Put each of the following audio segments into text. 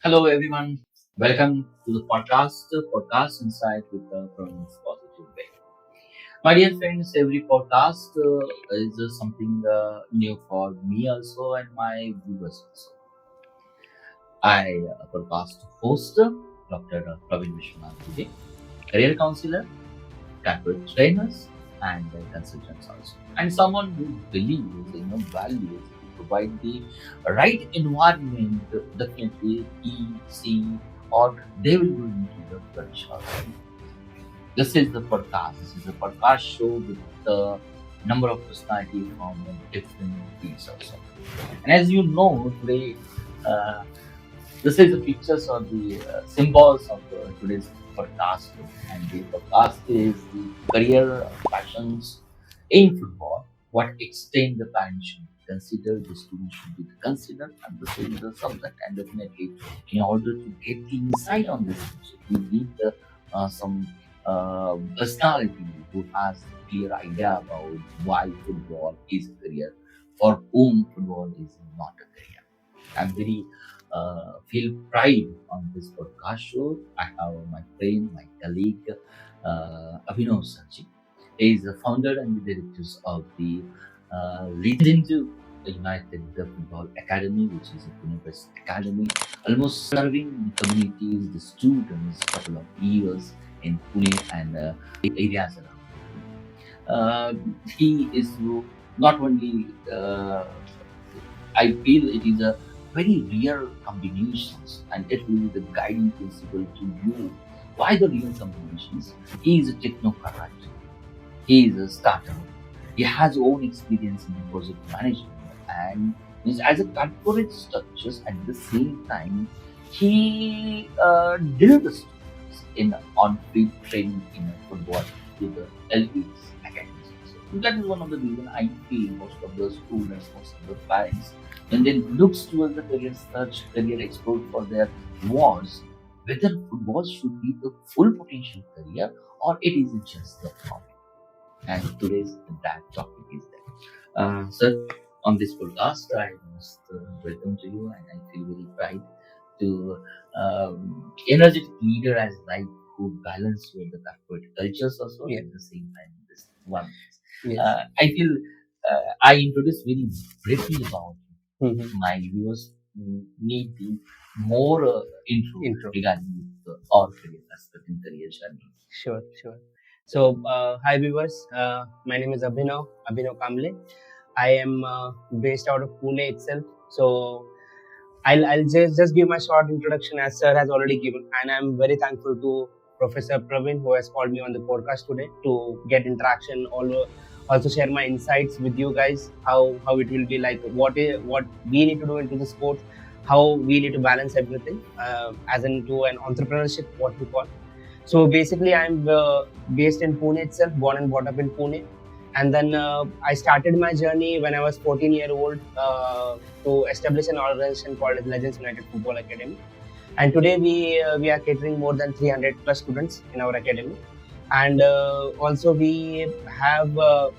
Hello, everyone. Welcome to the Podcast Insight with Pravin Positive Way. My dear friends, every podcast is something new for me also and my viewers also. I podcast host Dr. Pravin Buge, career counselor, corporate trainers, and consultants also. And someone who believes, values to provide the right environment, definitely he, she, or they will go into the culture. This is the podcast. This is a podcast show with the number of personality from different fields also. And as you know, today uh, this is the pictures or the symbols of today's podcast. And the podcast is the career passions in football. What extent the parents should be considered, the student should be considered, and this is the subject. And definitely, in order to get the insight on this subject, we need some personality who has a clear idea about why football is a career, for whom football is not a career. I'm very feel pride on this podcast show. I have my friend, my colleague, Abhinav. He is the founder and the directors of the legendary United Football Academy, which is a Pune-based academy, almost serving the communities, the students, couple of years in Pune and areas around. He is not only I feel it is a very rare combinations and it will be the guiding principle to you. Why the real combinations? He is a technocrat. He is a starter. He has own experience in project management and is as a corporate structures at the same time he did the students in on-field training in football with the LPs academies. So that is one of the reasons I feel most of the students, most of the parents, when they looks towards the career search, career explore for their wards, whether football should be the full potential career or it is just the hobby. And today's that topic is that. Sir, on this podcast, I must welcome to you, and I feel very proud to energetic leader as life who balance with the corporate cultures also at the same time. This one, Yes. I feel I introduced very briefly about my viewers need the more intro regarding our career aspect in career journey. Sure. So, hi viewers. My name is Abhinav Kamble. I am based out of Pune itself. So, I'll just give my short introduction as Sir has already given, and I'm very thankful to Professor Pravin who has called me on the podcast today to get interaction. Also share my insights with you guys. How it will be like what we need to do into the sport, how we need to balance everything as into an entrepreneurship, what we call. So basically, I'm based in Pune itself, born and brought up in Pune. And then I started my journey when I was 14-year-old to establish an organization called Legends United Football Academy. And today we are catering more than 300 plus students in our academy. And also we have the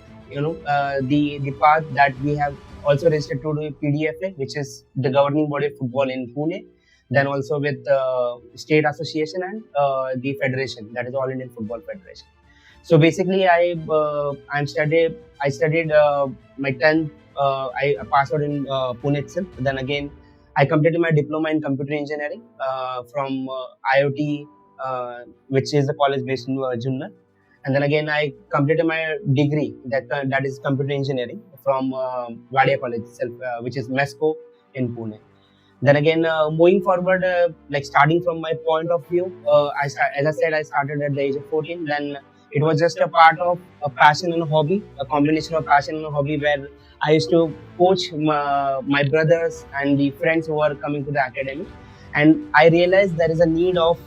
path that we have also registered to the PDFA, which is the governing body of football in Pune, then also with state association and the federation, that is All Indian Football Federation. So basically I studied my 10th. I passed out in Pune itself. Then again I completed my diploma in computer engineering from IoT, which is a college based in Junnat. And then again I completed my degree that is computer engineering from Vadia College itself, which is MESCO in Pune. Then again, moving forward, like starting from my point of view, as I said, I started at the age of 14. Then it was just a part of a passion and a hobby, a combination of passion and a hobby, where I used to coach my brothers and the friends who were coming to the academy. And I realized there is a need of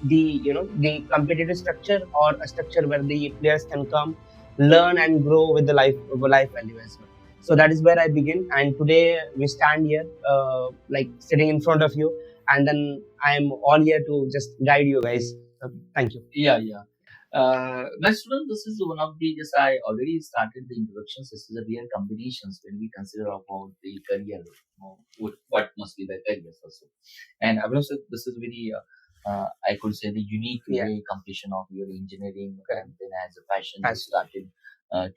the competitive structure or a structure where the players can come, learn and grow with the life value as well. So that is where I begin, and today we stand here, like sitting in front of you, and then I am all here to just guide you guys. Thank you. Yeah. My student, this is one of the, just I already started the introductions. This is a real combinations when we consider about the career, what must be the careers also. And I will say this is very, I could say the unique Yeah. way completion of your engineering, Correct. and then as a passion you Passion. started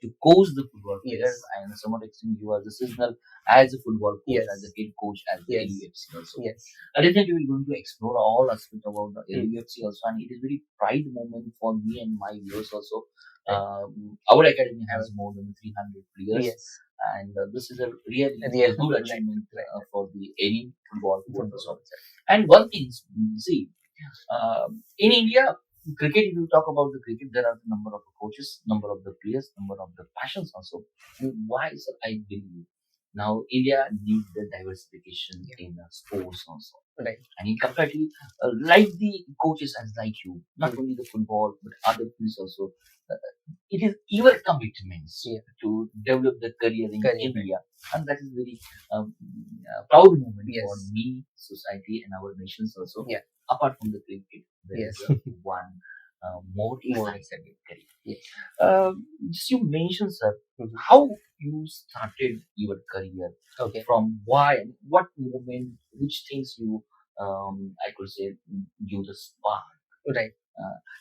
to coach the football players, Yes. and somewhat extent you are the seasonal as a football coach, Yes. as a head coach, as the Yes. LUFC also. Yes. Definitely, we're going to explore all aspects about the Mm. LUFC also, and it is very pride moment for me and my viewers also. Right. Our academy has more than 300 players, Yes. and this is a really Real good right. achievement Right. for the any football coach Football. also. And one thing, see, in India, cricket, if you talk about the cricket, there are a number of coaches, number of the players, number of the passions also. And why, sir, I believe now India needs the diversification in sports also. Right. And in comparatively, like the coaches as like you, not only the football, but other fields also, uh, it is your commitments to develop the career in India. And that is very proud moment for me, society, and our nations also. Yeah. Apart from the cricket, there is one more exciting career. Yes. Just you mentioned, sir, Mhm. how you started your career, Okay. from why, and what moment, which things you, I could say, you the spark Right.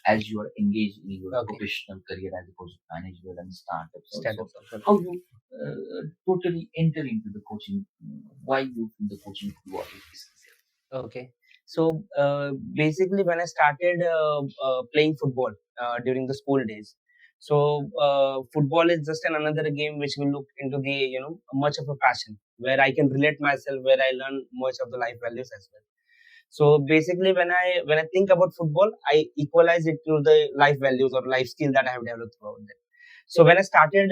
as you are engaged in your Okay. professional career as a project manager and startups. Startups Also. also. How you totally enter into the coaching? Why you in the coaching world is Okay. So basically, when I started playing football during the school days, so football is just another game which will look into the much of a passion where I can relate myself, where I learn much of the life values as well. So basically, when I think about football, I equalize it to the life values or life skill that I have developed throughout them. So when I started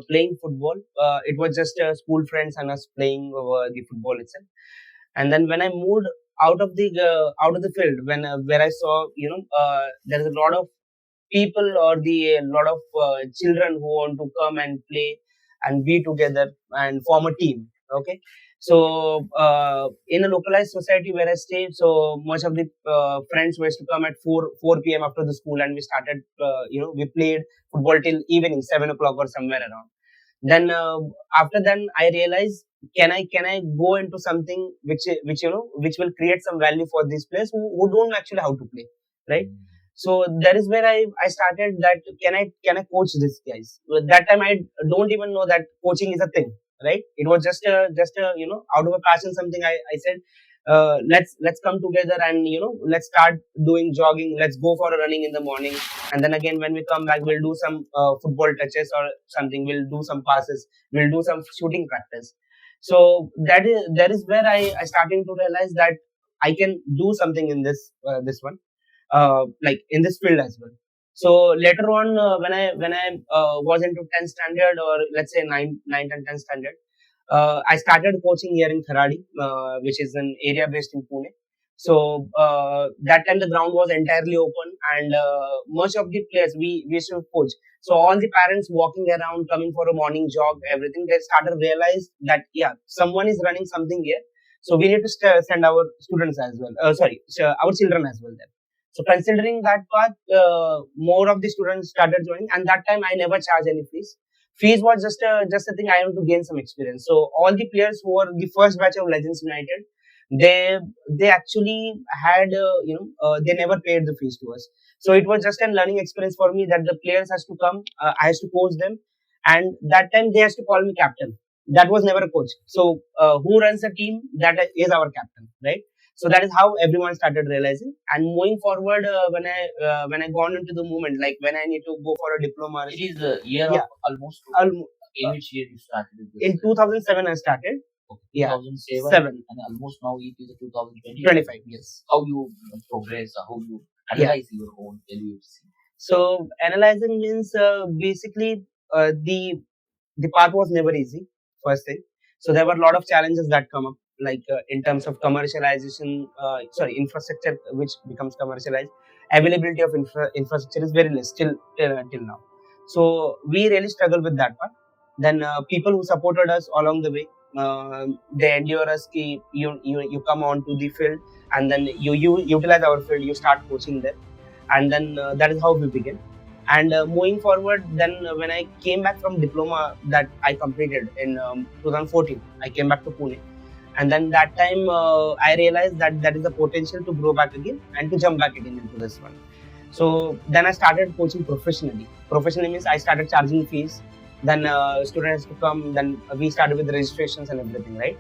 playing football, it was just school friends and us playing the football itself. And then when I moved out of the field, when where I saw there is a lot of people or the lot of children who want to come and play and be together and form a team. Okay, so in a localized society where I stay, so much of the friends used to come at 4 p.m. after the school, and we started we played football till evening 7 o'clock or somewhere around. Then after then I realized, can I go into something which will create some value for these players who don't actually how to play, right? So that is where I started that, can I coach these guys. Well, that time I don't even know that coaching is a thing, right? It was just a out of a passion, something I said, let's come together and let's start doing jogging, let's go for a running in the morning, and then again when we come back we'll do some football touches or something, we'll do some passes, we'll do some shooting practice. So that is where I starting to realize that I can do something in this one, like in this field as well. So later on, when I was into 10th standard, or let's say 9 and 10th standard, I started coaching here in Kharadi, which is an area based in Pune. So that time the ground was entirely open, and much of the players we used to coach. So all the parents walking around, coming for a morning jog, everything, they started realize that someone is running something here. So we need to send our students as well. Our children as well. Then. So considering that part, more of the students started joining, and that time I never charge any fees. Fees was just a thing I want to gain some experience. So all the players who were the first batch of Legends United, they actually had they never paid the fees to us. So it was just a learning experience for me that the players has to come, I has to coach them, and that time they has to call me captain. That was never a coach. So who runs a team, that is our captain, right? So that is how everyone started realizing. And moving forward, when I gone into the movement, like when I need to go for a diploma, it is a year of almost. In which year you started this? In 2007 I started. Okay, 2007, and almost now it is 2025. Yes. How you progress, how you analyze your own LUFC? So analyzing means basically the path was never easy. First thing, so there were a lot of challenges that come up, like in terms of commercialization, infrastructure which becomes commercialized, availability of infrastructure is very less till now. So we really struggle with that part. Then people who supported us along the way, they endure us. You come on to the field, and then you utilize our field. You start coaching there. and then that is how we began. And moving forward, then when I came back from diploma that I completed in 2014, I came back to Pune, and then that time I realized that there is a potential to grow back again and to jump back again into this one. So then I started coaching professionally. Professionally means I started charging fees. Then students to come. Then we started with the registrations and everything, right?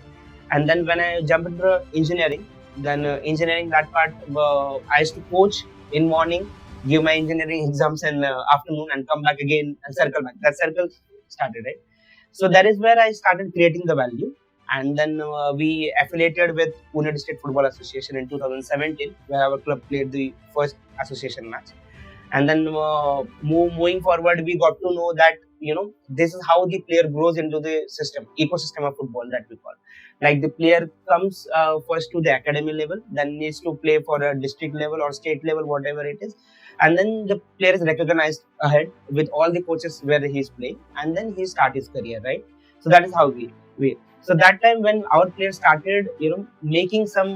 And then when I jumped into engineering, then engineering that part, I used to coach in morning, give my engineering exams in afternoon, and come back again and circle back. That circle started, right? So that is where I started creating the value. And then we affiliated with Pune District Football Association in 2017, where our club played the first association match. And then moving forward, we got to know that this is how the player grows into the system, ecosystem of football that we call. Like the player comes first to the academy level, then needs to play for a district level or state level, whatever it is, and then the player is recognized ahead with all the coaches where he's playing, and then he start his career, right? So that is how we. So that time when our players started, making some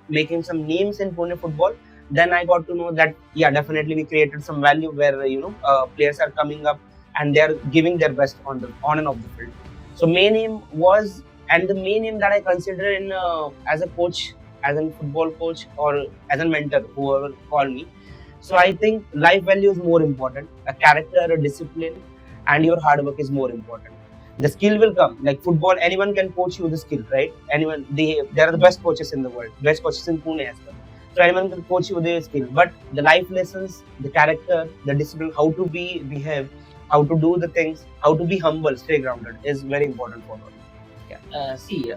names in Pune football, then I got to know that definitely we created some value where players are coming up and they are giving their best on and off the field. So main aim was, and the main aim that I consider in as a coach, as a football coach, or as a mentor, whoever call me. So I think life value is more important. A character, a discipline, and your hard work is more important. The skill will come. Like football, anyone can coach you the skill, right? Anyone, there are the best coaches in the world, best coaches in Pune as well. So anyone can coach you the skill, but the life lessons, the character, the discipline, how to behave, how to do the things, how to be humble, stay grounded is very important for us. See,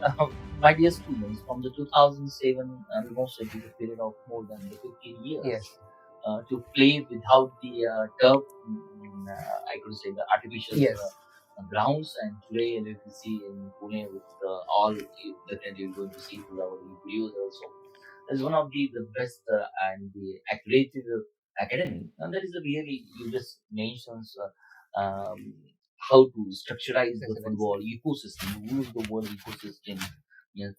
my dear students, from the 2007, almost it is a period of more than the 15 years. Yes. To play without the turf, I could say the artificial grounds, and today if you see in Pune with all that you're going to see through our videos also, is one of the best and the accurate academy. And that is a really, you just mentioned how to structurize the football ecosystem. You use the word ecosystem,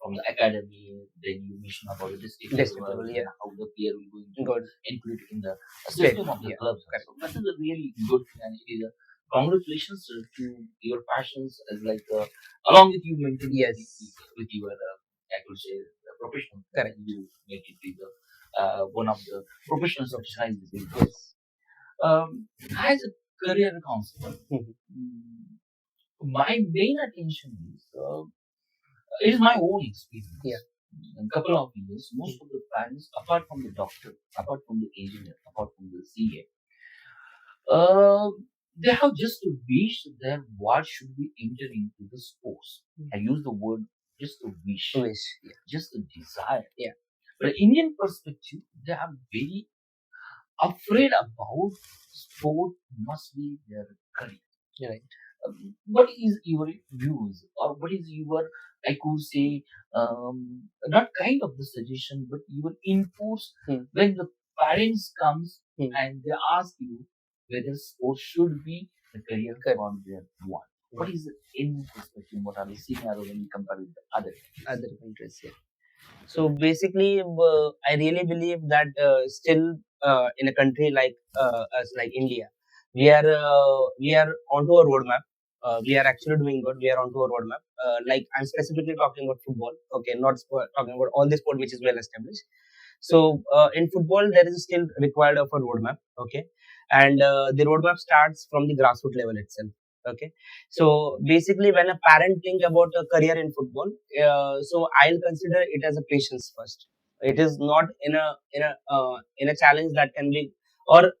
from the academy, then you mention about the district level, how the player will going to include in the system of the club. So that is a really good thing, and it is a congratulations to your passions as like along with you mentioned with your I could say professional. Correct. You make it be the one of the professional specialized in as a career counselor. My main attention is it is my own experience. In a couple of years, most of the parents, apart from the doctor, apart from the engineer, apart from the CA, they have just a wish that what should be enter into the sports. I use the word just a wish, just a desire. But Indian perspective, they are very afraid about sport must be their career. Right. What is your views, or what is your, I could say, not kind of the suggestion, but your inputs when the parents comes and they ask you whether sports should be the career for their one. What is the Indian perspective? What are the scenarios when you compare with the other countries? So basically, I really believe that still in a country like us, like India, we are onto a roadmap. We are actually doing good. We are onto a roadmap. Like I'm specifically talking about football. Okay, not talking about all the sport which is well established. So in football, there is still required of a roadmap. Okay, and the roadmap starts from the grassroots level itself. Okay, so basically, when a parent think about a career in football, so I'll consider it as a patience first. It is not in a challenge that can be, or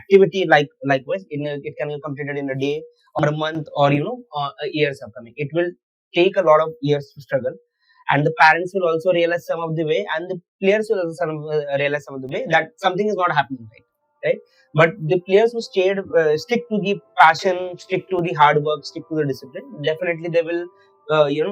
activity likewise it can be completed in a day or a month or years upcoming. It will take a lot of years to struggle, and the parents will also realize some of the way, and the players will also realize some of the way that something is not happening right. But the players who stick to the passion, stick to the hard work, stick to the discipline, definitely they will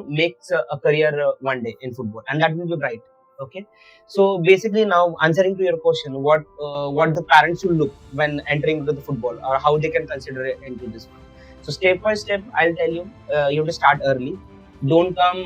make a career one day in football, and that will be bright. Okay, so basically now answering to your question, what the parents should look when entering into the football, or how they can consider it into this one. So step by step, I'll tell you, you have to start early. Don't come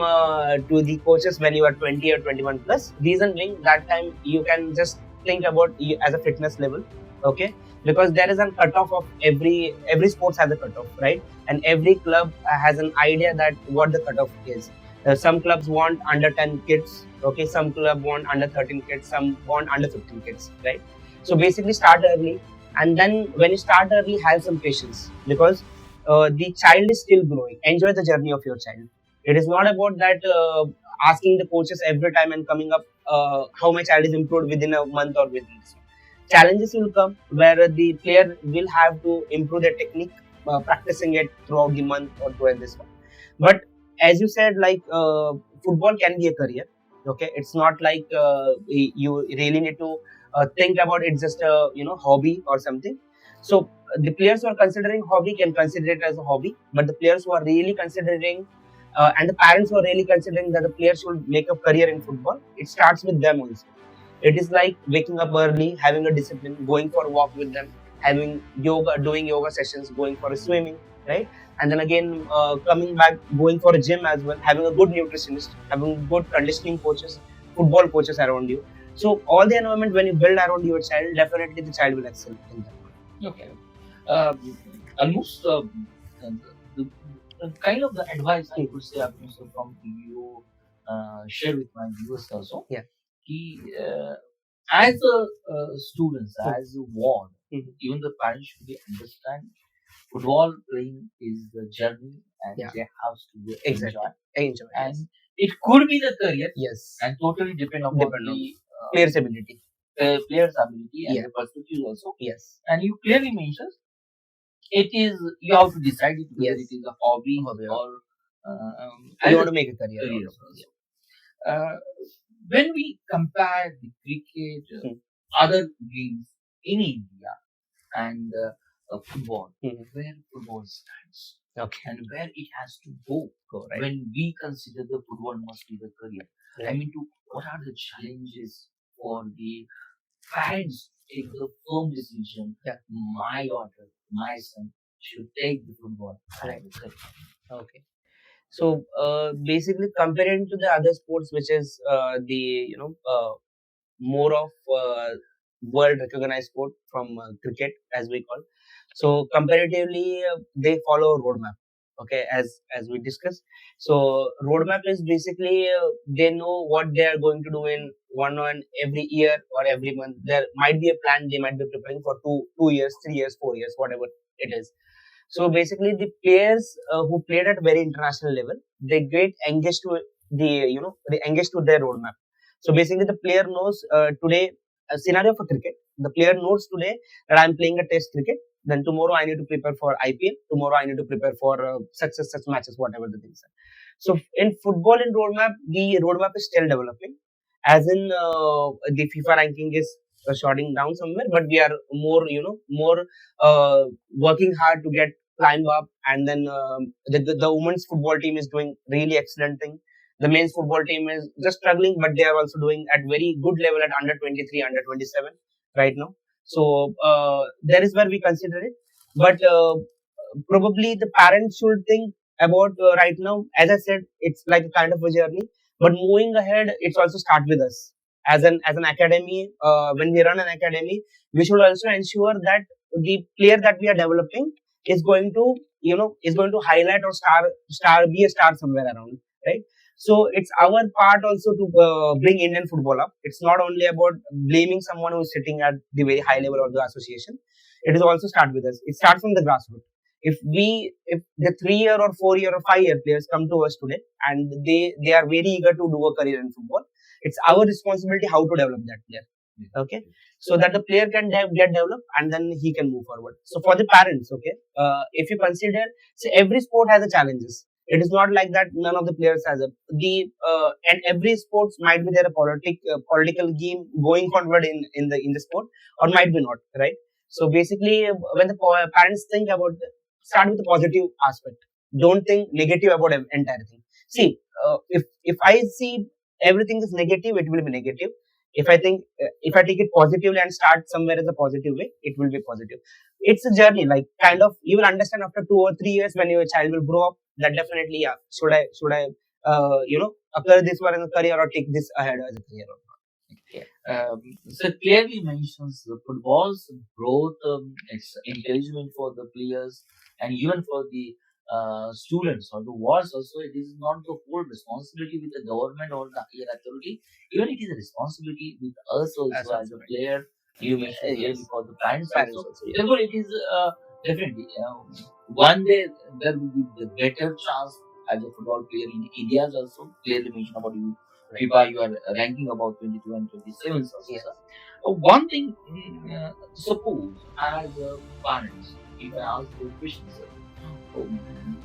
to the coaches when you are 20 or 21 plus. Reason being, that time you can just think about you as a fitness level, okay? Because there is a cutoff of every sports has a cutoff, right? And every club has an idea that what the cutoff is. Some clubs want under 10 kids, okay? Some club want under 13 kids, some want under 15 kids, right? So basically, start early, and then when you start early, have some patience, because the child is still growing. Enjoy the journey of your child. It is not about that asking the coaches every time and coming up how my child is improved within a month or within this. Challenges will come where the player will have to improve their technique, practicing it throughout the month or throughout this one. But as you said, like football can be a career. Okay, it's not like you really need to think about it just a hobby or something. So the players who are considering hobby can consider it as a hobby, but the players who are really considering and the parents who are really considering that the players should make a career in football, it starts with them also. It is like waking up early, having a discipline, going for a walk with them, having yoga, doing yoga sessions, going for a swimming, right? And then again, coming back, going for a gym as well, having a good nutritionist, having good conditioning coaches, football coaches around you. So all the environment when you build around your child, definitely the child will excel in that. Okay. Almost the, the kind of the advice I could say also from you share with my viewers also. Yeah. As a students, as a ward, Mhm. even the parents should be understand football playing is the journey and Yeah. they have to Exactly. Enjoy. and it could be the career Yes. and totally depend upon Depend on the player's ability. player's ability and Yeah. the perspective also. Yes. And you clearly mentioned it is you have to decide it whether Yes. it is a hobby Hobby or You as want a to make a career. career out of it. also. Uh, when we compare the cricket, Hmm. other games in India and football, Mhm. where football stands Okay. and where it has to go, Right. when we consider the football must be the career. I Right. mean, what are the challenges for the parents to take the firm decision? Yeah. My daughter, my son should take the football Right. as a career. Okay. So basically, comparing to the other sports, which is the more of world recognized sport from cricket, as we call. So comparatively, they follow a roadmap. Okay, as we discussed. So roadmap is basically they know what they are going to do in one every year or every month. There might be a plan. They might be preparing for 2 years, 3 years, 4 years, whatever it is. So basically, the players who played at very international level, they get engaged to they engage to their roadmap. So basically, the player knows today a scenario for cricket. The player knows today that I'm playing a test cricket. Then tomorrow I need to prepare for IPL. Tomorrow I need to prepare for such matches, whatever the things are. So in football in roadmap, the roadmap is still developing. As in the FIFA ranking is shorting down somewhere, but we are more working hard to get climb up. And then the women's football team is doing really excellent thing. The men's football team is just struggling, but they are also doing at very good level at under 23, under 27 right now. So that is where we consider it. But probably the parents should think about right now. As I said, it's like a kind of a journey. But moving ahead, it's also start with us as an academy. When we run an academy, we should also ensure that the player that we are developing is going to is going to highlight or star be a star somewhere around, right? So it's our part also to bring Indian football up. It's not only about blaming someone who is sitting at the very high level of the association. It is also start with us. It starts from the grassroots. If the 3 year or 4 year or 5 year players come to us today and they are very eager to do a career in football, it's our responsibility how to develop that player. Okay, so that the player can get developed and then he can move forward. So for the parents, okay, if you consider, so every sport has a challenges. It is not like that none of the players has a and every sports might be there a political game going forward in the sport, or might be not, right? So basically, when the parents think about, start with the positive aspect. Don't think negative about entire thing. See, if I see everything is negative, it will be negative. If I take it positively and start somewhere as a positive way, it will be positive. It's a journey, like kind of you will understand after 2 or 3 years when your child will grow up that definitely, yeah, should I occur this one as a career or take this ahead as a career or not. Yeah. So clearly mentions the football's growth, its encouragement for the players, and even for the students or the wards also. It is not the whole responsibility with the government or the higher authority. Even it is a responsibility with us That's also as also a right. player. You mentioned clearly Yes. for the parents Parents also. also. Yeah. Therefore, it is definitely one day there will be the better chance as a football player in India also. Clearly mentioned about you Right. FIFA, you are ranking about 22 and 27 also, Yes. sir. One thing, suppose as parents, if I ask you a question, sir, um,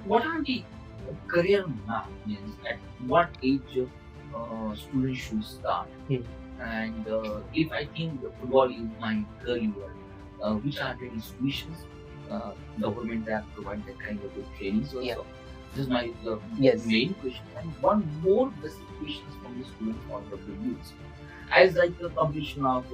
what are the career map means at what age students should start? Hmm. And if I think the football is my career, which are the institutions, government that provide that kind of trainings Yeah. also? This is my Yes. main question. And one more basic questions from the student point of view as like a completion of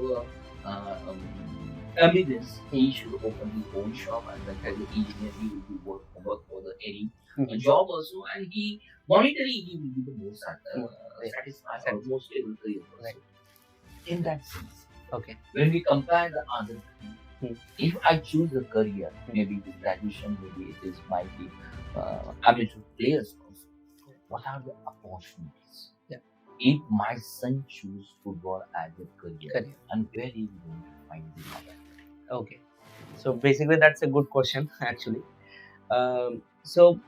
evidence, he should open his own shop as like for the engineer, he will be work for the any Mhm. job also, and he monetarily he will be the most Yeah. satisfied or most stable career Right. also. In that sense, Okay. when we compare the other three, Hmm. if I choose a career, maybe it is graduation, maybe it is might be amateur players also. What are the opportunities? Yeah. If my son choose football as a career, Career. and where he is going to find the money? Okay. So basically, that's a good question actually. So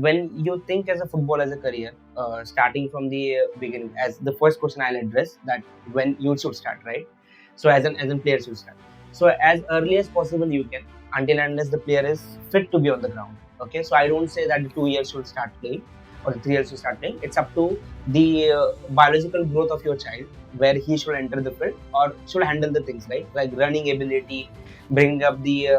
when you think as a football as a career, starting from the beginning, as the first question I'll address that when you should start, right? So as an player should start. So as early as possible you can, until and unless the player is fit to be on the ground. Okay, so I don't say that the 2 years should start playing or the 3 years should start playing. It's up to the biological growth of your child, where he should enter the field or should handle the things, right? Like running ability, bringing up the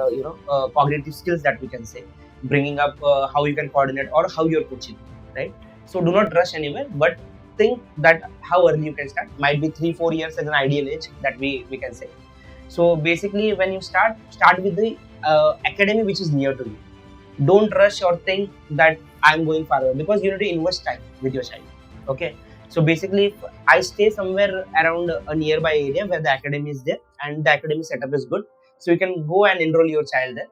cognitive skills that we can say, bringing up how you can coordinate or how you're coaching, right? So do not rush anywhere, but think that how early you can start. Might be 3-4 years as an ideal age that we can say. So basically, when you start with the academy which is near to you. Don't rush or think that I'm going far away, because you need to invest time with your child. Okay. So basically, if I stay somewhere around a nearby area where the academy is there and the academy setup is good, so you can go and enroll your child there.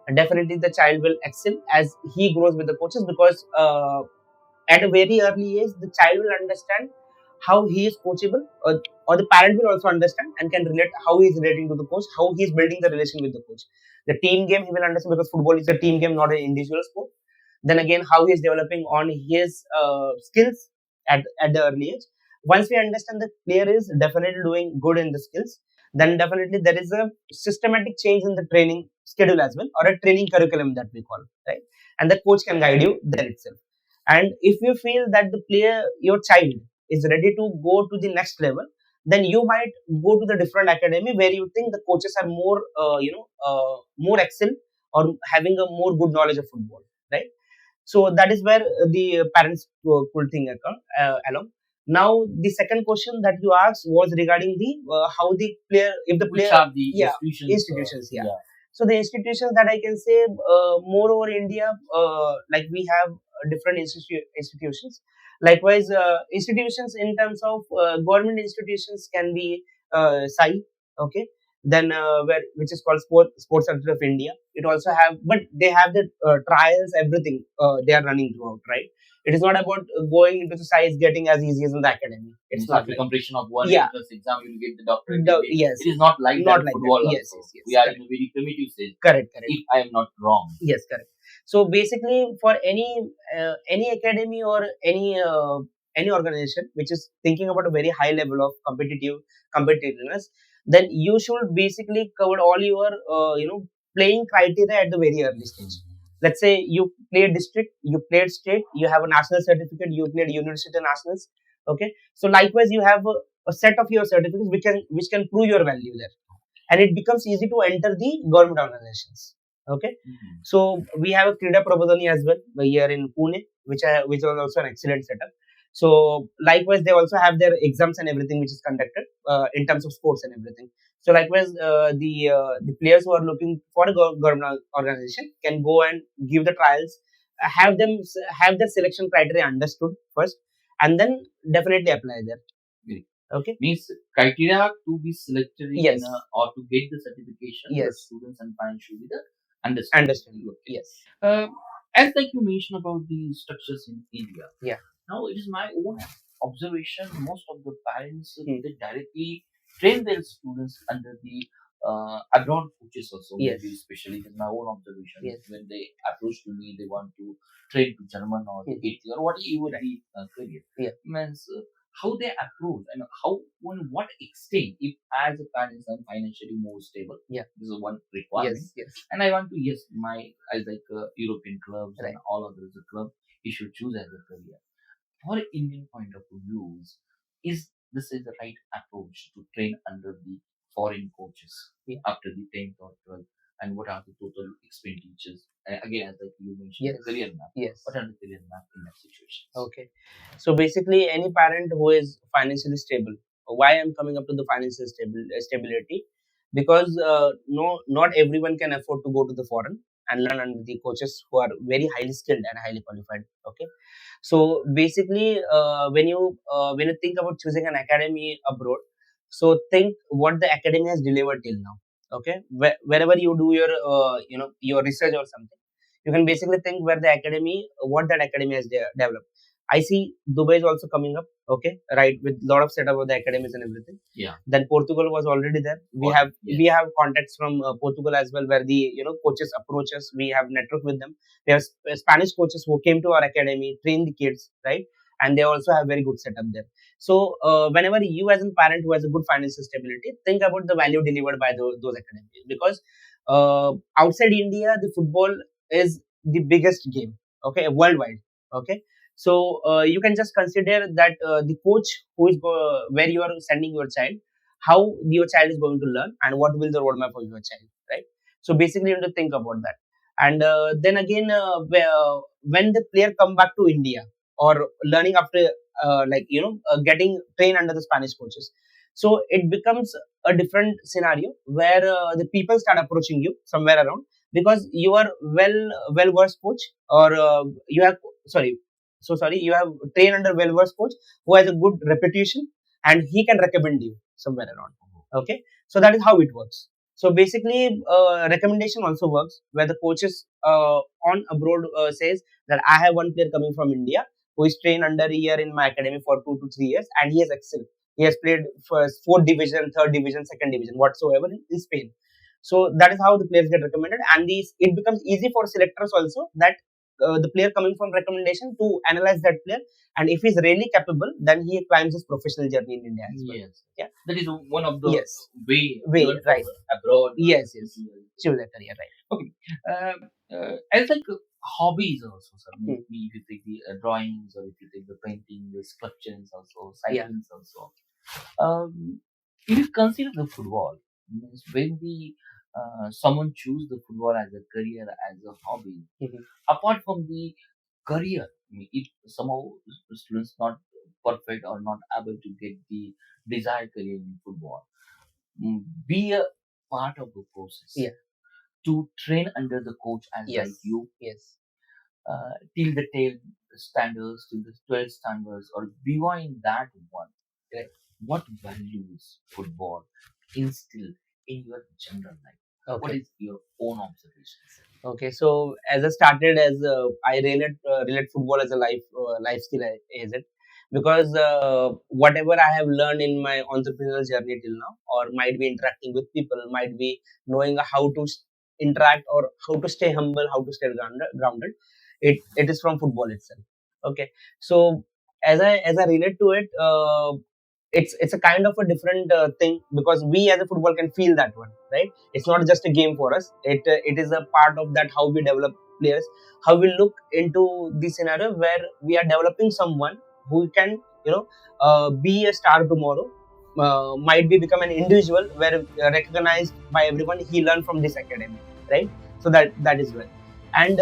And definitely the child will excel as he grows with the coaches, because at a very early age the child will understand how he is coachable, or the parent will also understand and can relate how he is relating to the coach, how he is building the relation with the coach. The team game he will understand, because football is a team game, not an individual sport. Then again, how he is developing on his skills at the early age. Once we understand the player is definitely doing good in the skills, then definitely there is a systematic change in the training schedule as well, or a training curriculum that we call, right? And the coach can guide you there itself. And if you feel that the player, your child, is ready to go to the next level, then you might go to the different academy where you think the coaches are more more excel, or having a more good knowledge of football, right? So that is where the parents could think along. Now the second question that you asked was regarding the how the player, if the Which player, are the yeah, institutions? institutions, yeah. Yeah. So the institutions that I can say, moreover India, like we have different institutions. Likewise, institutions in terms of government institutions can be sai, okay. Then where, which is called sports center of India. It also have, but they have the trials, everything they are running throughout, right? It is not about going into the science getting as easy as in the academy. It's Means not after like, completion of one yeah, entrance exam, you will get the doctorate degree. yes, It is not like that not in like that. football Yes, also. yes, yes, We are in correct, a very primitive stage, correct. if I am not wrong. Yes, correct. So basically, for any academy or any organization which is thinking about a very high level of competitiveness, then you should basically cover all your playing criteria at the very early stage. Let's say you played district, you played state, you have a national certificate, you played university nationals. Okay, so likewise you have a set of your certificates which can prove your value there, and it becomes easy to enter the government organizations. Okay, Mhm. so we have a Krida Prabodhani as well here in Pune, which was also an excellent setup. So likewise, they also have their exams and everything, which is conducted in terms of sports and everything. So likewise, the players who are looking for a government organization can go and give the trials, have their selection criteria understood first, and then definitely apply there. Great. Okay. Means criteria to be selected Yes. in or to get the certification, the Yes. students and parents should be the understanding. Understanding. Okay. Yes. As like you mentioned about the structures in India. Yeah. Now it is my own observation. Most of the parents they Hmm. directly train their students under the abroad coaches also. Yes. Maybe especially it is my own observation. Yes. When they approach to me, they want to train to German or the Mhm. Italy or whatever Right. the career. Yeah. Means how they approach and how on what extent if as a parent I'm financially more stable. Yeah. This is one requirement. Yes. Yes. And I want to yes my as like European clubs Right. and all others the club you should choose as a career. For Indian point of view, is this is the right approach to train under the foreign coaches Yeah. after the 10th or 12th, and what are the total expenditures? Again, as like you mentioned, Yes. career map. Yes. What are the career map in that situation? Okay. So basically, any parent who is financially stable. Why I'm coming up to the financial stability? Because no, not everyone can afford to go to the foreign and learn under the coaches who are very highly skilled and highly qualified. Okay. So basically, when you think about choosing an academy abroad, so think what the academy has delivered till now. Okay, wherever you do your your research or something, you can basically think where the academy, what that academy has developed. I see Dubai is also coming up. Okay, right, with lot of setup of the academies and everything. Yeah. Then Portugal was already there. We have contacts from Portugal as well, where the coaches approach us. We have network with them. We have Spanish coaches who came to our academy, train the kids, right? And they also have very good setup there. So whenever you as a parent who has a good financial stability, think about the value delivered by those academies, because outside India, the football is the biggest game. Okay, worldwide. Okay, so you can just consider that the coach who is where you are sending your child, how your child is going to learn, and what will the roadmap of your child, right? So basically, you have to think about that. And then again, when the player come back to India or learning after getting trained under the Spanish coaches, so it becomes a different scenario where the people start approaching you somewhere around, because you are well versed coach, or you have sorry you have trained under well versed coach who has a good reputation, and he can recommend you somewhere around. Okay, so that is how it works. So basically, recommendation also works where the coaches on abroad says that I have one player coming from India who is trained under a year in my academy for 2 to 3 years, and he has excelled. He has played for fourth division, third division, second division, whatsoever in Spain. So that is how the players get recommended, and these it becomes easy for selectors also, that the player coming from recommendation to analyze that player, and if he's really capable, then he climbs his professional journey in India as well. Yes. Yeah. That is one of the Yes. way Way, right. abroad. Yes, yes. Choose that career, right. Okay. As like hobbies also, sir. Hmm. Maybe if you take the drawings or if you take the painting, the sculptures also, Yeah. cycling also. If you consider the football, means when the someone choose the football as a career, as a hobby, Mhm. apart from the career, I mean, if somehow the students not perfect or not able to get the desired career in football, be a part of the process. Yeah. To train under the coach as Yes. like you Yes. till the 10 standards, till the 12 standards, or beyond that one. Right. What values football instill in your general life? Okay. What is your own observations? Okay, so as I started as I relate football as a life skill, is it? Because whatever I have learned in my entrepreneurial journey till now, or might be interacting with people, might be knowing how to interact or how to stay humble, how to stay grounded. It is from football itself. Okay, so as I relate to it, it's a kind of a different thing, because we as a football can feel that one, right? It's not just a game for us. It is a part of that how we develop players, how we look into the scenario where we are developing someone who can be a star tomorrow, might be become an individual where recognized by everyone, he learned from this academy, right? So that is well. And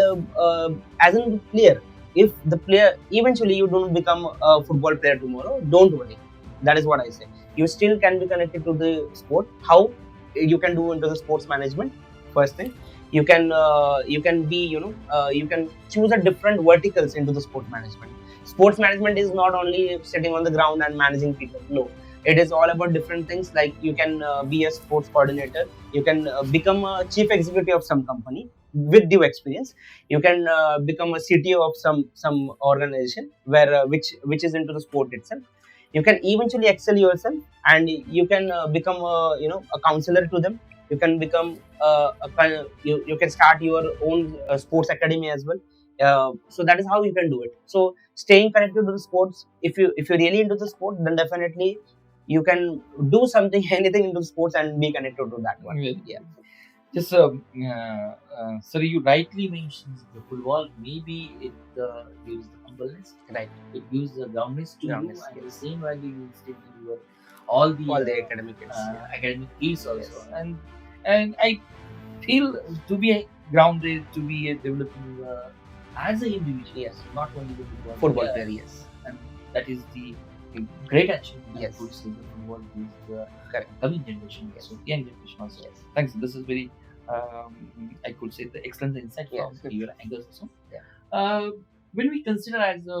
as a player, if the player eventually you don't become a football player tomorrow, don't worry. That is what I say. You still can be connected to the sport. How you can do into the sports management? First thing, you can be you can choose a different verticals into the sports management. Sports management is not only sitting on the ground and managing people. No, It is all about different things. Like you can be a sports coordinator, you can become a chief executive of some company with due experience. You can become a CTO of some organization where which is into the sport itself. You can eventually excel yourself, and you can become a a counselor to them. You can become you can start your own sports academy as well. So that is how you can do it. So staying connected to the sports, if you're really into the sport, then definitely you can do something anything into sports and be connected to that one. Very Yeah. good. Just, sir, you rightly mentioned the football. Maybe it gives the humbleness. Right. It gives the groundness to Groundness, you, and the yes. same value you still in your all the All the academic kids. academic fields also. Yes. And I feel to be grounded, to be developing as an individual, Yes. not only the Football player, yes. and that is the great achievement. Yes. I would say the football is the Correct. coming generation, Yes. so young generation also. Yes. Thanks. This is very, I could say, the excellent insight Yes. from your angles also. Yeah. When we consider as a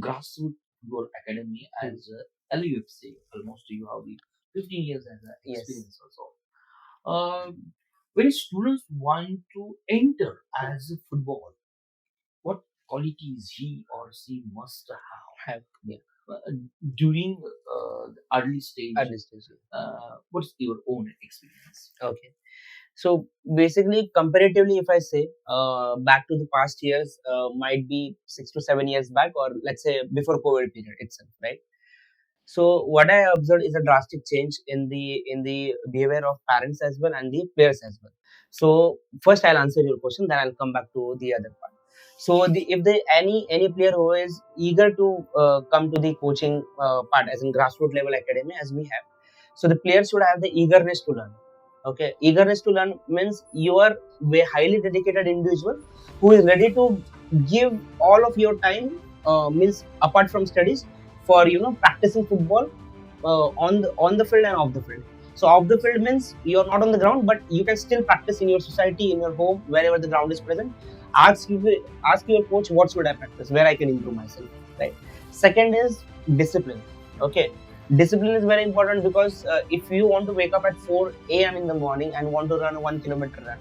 grassroots football academy as LUFC, almost you have the 15 years as an Yes. experience also. When students want to enter as a football, what qualities he or she must have? Yeah. During the early stage, Early stage. what's your own experience? Okay. So basically, comparatively, if I say back to the past years, might be 6 to 7 years back, or let's say before COVID period itself, right? So what I observed is a drastic change in the behavior of parents as well and the players as well. So first I'll answer your question, then I'll come back to the other part. So if the any player who is eager to come to the coaching part as in grassroots level academy as we have, so the players should have the eagerness to learn. Okay, eagerness to learn means you are a highly dedicated individual who is ready to give all of your time, means apart from studies, for practicing football on the field and off the field. So off the field means you're not on the ground, but you can still practice in your society, in your home, wherever the ground is present. Ask your coach, what should I practice, where I can improve myself, right? Second is discipline. Okay, discipline is very important because if you want to wake up at 4 a.m. in the morning and want to run a 1 kilometer run,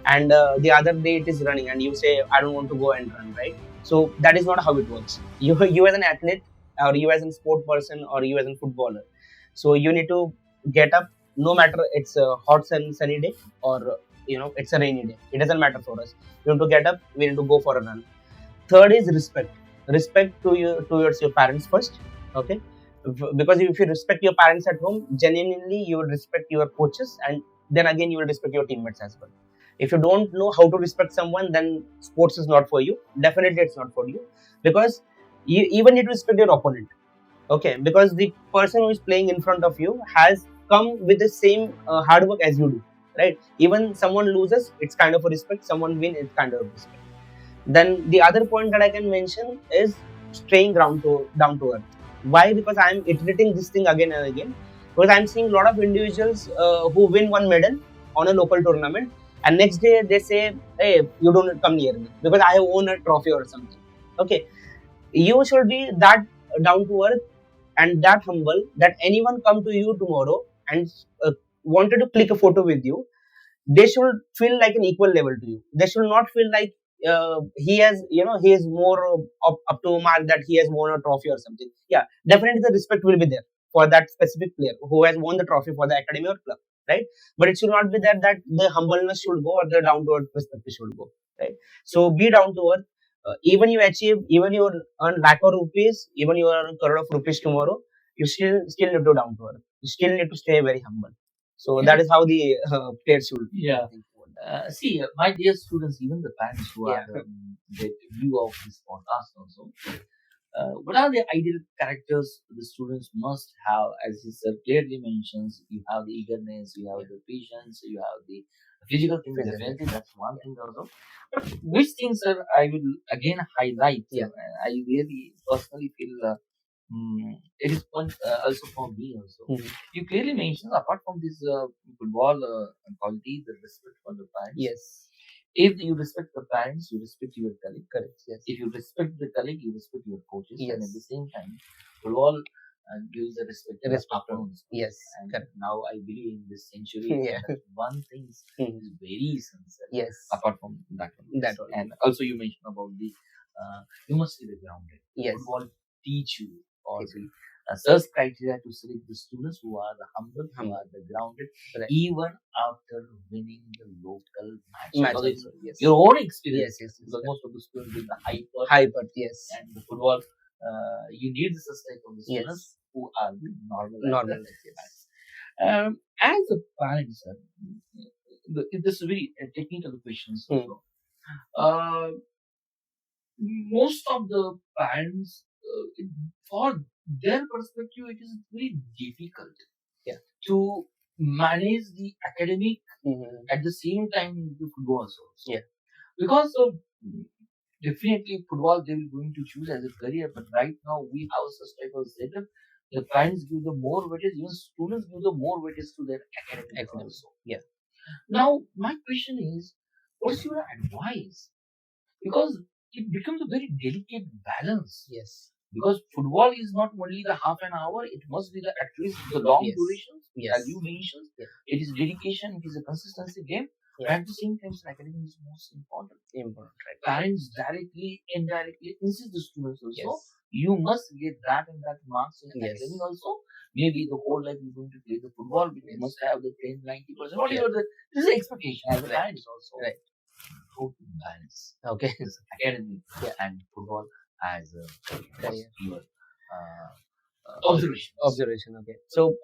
and the other day it is running, and you say I don't want to go and run, right? So that is not how it works. You as an athlete, or you as a sport person, or you as a footballer, so you need to get up, no matter it's a hot sunny day, or it's a rainy day. It doesn't matter for us. We need to get up, we need to go for a run. Third is respect towards your parents first. Okay, because if you respect your parents at home, genuinely you will respect your coaches, and then again you will respect your teammates as well. If you don't know how to respect someone, then sports is not for you. Definitely it's not for you, because you even need to respect your opponent. Okay, because the person who is playing in front of you has come with the same hard work as you do, right? Even someone loses, it's kind of a respect. Someone win, it's kind of a respect. Then the other point that I can mention is staying down to earth. Why? Because I'm iterating this thing again and again. Because I'm seeing a lot of individuals who win one medal on a local tournament, and next day they say, "Hey, you don't come near me because I have won a trophy or something." Okay, you should be that down to earth and that humble that anyone come to you tomorrow and wanted to click a photo with you, they should feel like an equal level to you. They should not feel like he is more up to a mark that he has won a trophy or something. Yeah, definitely the respect will be there for that specific player who has won the trophy for the academy or club, right? But it should not be that the humbleness should go or the down to earth perspective should go, right? So be down to earth. Even you earn lakh of rupees, even you earn crore of rupees tomorrow, you still need to down to earth. You still need to stay very humble. So that is how the players should Yeah. think about See, my dear students, even the parents who Yeah. are the view of this podcast also, what are the ideal characters the students must have? As he said, clearly mentions, you have the eagerness, you have the patience, you have the physical things. Physical. Definitely, that's one thing also. But which things, sir, I will again highlight. Yeah. I really personally feel. It is one also for me also. Mhm. You clearly mentioned apart from this football quality, the respect for the parents. Yes. If you respect the parents, you respect your colleague. Correct. Yes. If you respect the colleague, you respect your coaches. And at Yes. the same time, football gives the respect to the Respect. afternoons. Yes, And correct. now I believe in this century, Yeah. that one thing is Mhm. very essential. Yes. Apart from that one. That one. And also you mentioned about the you must be grounded. Yes. Football teach you or Teach the search criteria to select the students who are the humble, who Humble. are the grounded, Correct. even after winning the local match. Match Because it's also, yes. your own experience. Yes, yes, yes, Because most of the students with the hyper Hyper, yes. and the football, you need the type of the students Yes. who are the normal. Normal, yes. As a parent, sir, this is very technical questions. Hmm. Also. Uh, most of the parents, for their perspective, it is very difficult Yeah. to manage the academic Mhm. at the same time the football also. Yeah. Because of definitely football they will going to choose as a career, but right now we have such type of setup. The parents give the more weightage, even students give the more weightage to their academic also. Yeah. Now my question is, what's your advice? Because it becomes a very delicate balance. Yes. Because football is not only the half an hour, it must be the at least the long Yes. duration, Yes. as you mentioned. Yeah. It is dedication, it is a consistency game. Yeah. At the same time, academic is most important. Important, right? Parents directly, indirectly insist the students also. Yes. You must get that and that marks in Yes. academic also. Maybe the whole life you're going to play the football, but you must have the 10, 90%. Whatever this is the expectation as a Right. parents also. Right. How to balance Okay. this academic Yeah. and football as a Career. your observation. Okay. So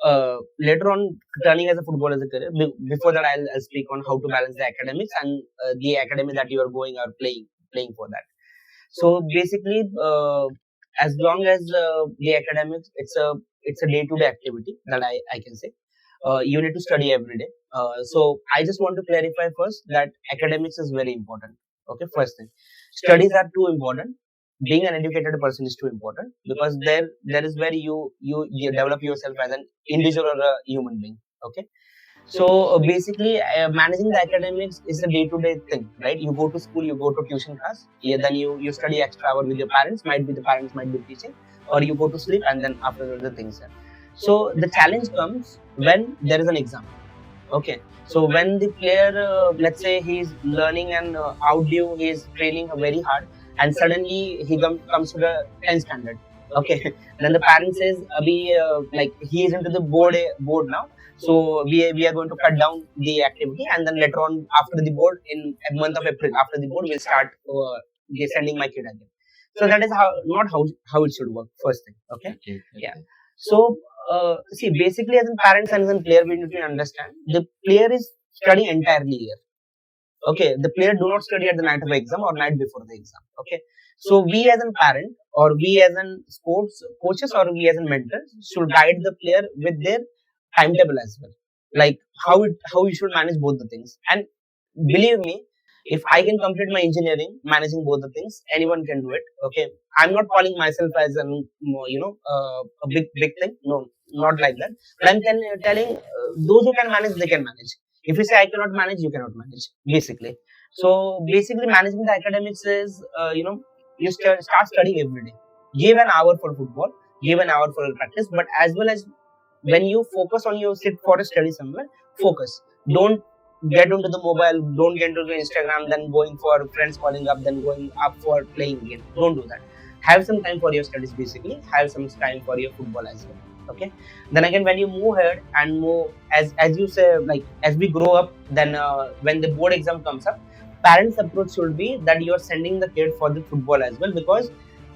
later on, turning as a football as a career. Before that, I'll speak on how to balance the academics and the academy that you are going or playing for that. So basically, as long as the academics, it's a day-to-day activity that I can say. You need to study every day. So I just want to clarify first that academics is very important. Okay, first thing, studies are too important. Being an educated person is too important because there is where you develop yourself as an individual or a human being. Okay. So basically, managing the academics is a day-to-day thing, right? You go to school, you go to tuition class, yeah, then you study extra hour with your parents. Might be the parents might be teaching, or you go to sleep, and then after the things. So the challenge comes when there is an exam. Okay, so when the player, let's say he's learning and outdo, he is training very hard, and suddenly he comes to the 10th standard. Okay, then the parent says, "Abhi, like he is into the board now, so we are going to cut down the activity, and then later on after the board in a month of April, after the board, we'll start sending my kid again." So that is how it should work. First thing, okay, yeah. So see, basically, as a parents and as a player, we need to understand the player is studying entirely here. Okay, the player do not study at the night of exam or night before the exam. Okay, so we as a parent or we as an sports coaches or we as a mentors should guide the player with their timetable as well, like how you should manage both the things. And believe me, if I can complete my engineering managing both the things, anyone can do it. Okay, I'm not calling myself as a a big thing. No, not like that. But I'm telling those who can manage, they can manage. If you say I cannot manage, you cannot manage. Basically, so basically, managing the academics is you start studying every day. Give an hour for football. Give an hour for practice. But as well as when you focus on your sit for a study somewhere, focus. Don't get into the mobile, don't get into the Instagram, then going for friends calling up, then going up for playing again. Don't do that. Have some time for your studies basically, have some time for your football as well. Okay. Then again, when you move ahead and move as you say, like as we grow up, then when the board exam comes up, parents' approach should be that you are sending the kid for the football as well, because